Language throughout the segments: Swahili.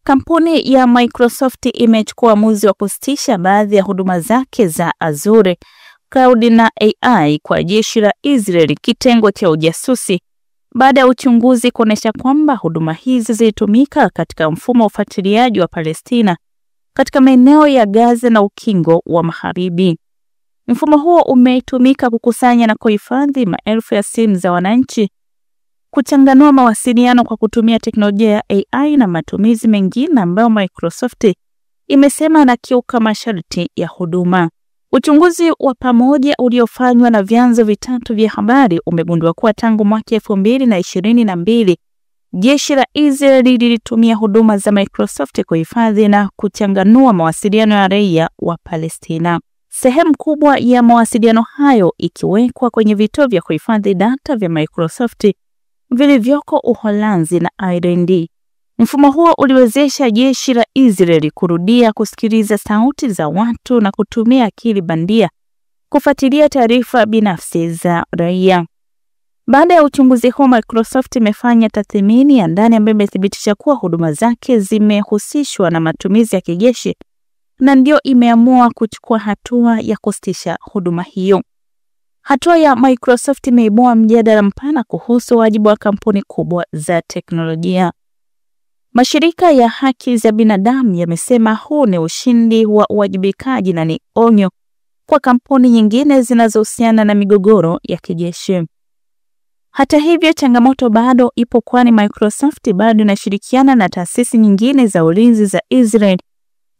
Kampuni ya Microsoft imechukua uamuzi wa kusitisha baadhi ya huduma zake za Azure Cloud na AI kwa jeshi la Israeli, kitengo cha ujasusi, baada ya uchunguzi kuonesha kwamba huduma hizi zilitumika katika mfumo wa ufuatiliaji wa Palestina katika maeneo ya Gaza na Ukingo wa Magharibi. Mfumo huo umetumika kukusanya na kuhifadhi maelfu ya simu za wananchi, kuchanganua mawasiliano kwa kutumia teknolojia ya AI na matumizi mengine ambayo Microsoft imesema yanakiuka masharti ya huduma. Uchunguzi wa pamoja uliofanywa na vyanzo vitatu vya habari umegundua kuwa tangu mwaka 2022 jeshi la Israeli lilitumia huduma za Microsoft kuhifadhi na kuchanganua mawasiliano ya raia wa Palestina. Sehemu kubwa ya mawasiliano hayo ikiwekwa kwenye vituo vya kuhifadhi data vya Microsoft vilivyoko Uholanzi na Ireland. Mfumo huo uliwezesha jeshi la Israeli kurudia kusikiliza sauti za watu na kutumia akili bandia kufuatilia taarifa binafsi za raia. Baada ya uchunguzi huo, Microsoft imefanya tathmini ya ndani ambayo imethibitisha kuwa huduma zake zimehusishwa na matumizi ya kijeshi na ndio imeamua kuchukua hatua ya kusitisha huduma hiyo. Hatua ya Microsoft imeibua mjadala mpana kuhusu wajibu wa kampuni kubwa za teknolojia. Mashirika ya haki za binadamu yamesema huu ni ushindi wa uwajibikaji na ni onyo kwa kampuni nyingine zinazohusiana na migogoro ya kijeshi. Hata hivyo, changamoto bado ipo, kwani Microsoft bado inashirikiana na taasisi nyingine za ulinzi za Israel.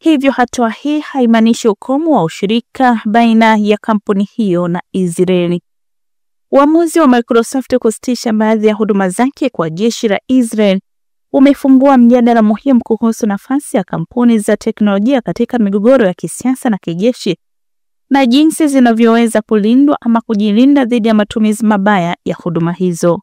Hivyo hatua hii haimaanishi ukomo wa ushirika baina ya kampuni hiyo na Israeli. Uamuzi wa Microsoft kusitisha baadhi ya huduma zake kwa jeshi la Israel umefungua mjadala muhimu kuhusu nafasi ya kampuni za teknolojia katika migogoro ya kisiasa na kijeshi na jinsi zinavyoweza kulindwa ama kujilinda dhidi ya matumizi mabaya ya huduma hizo.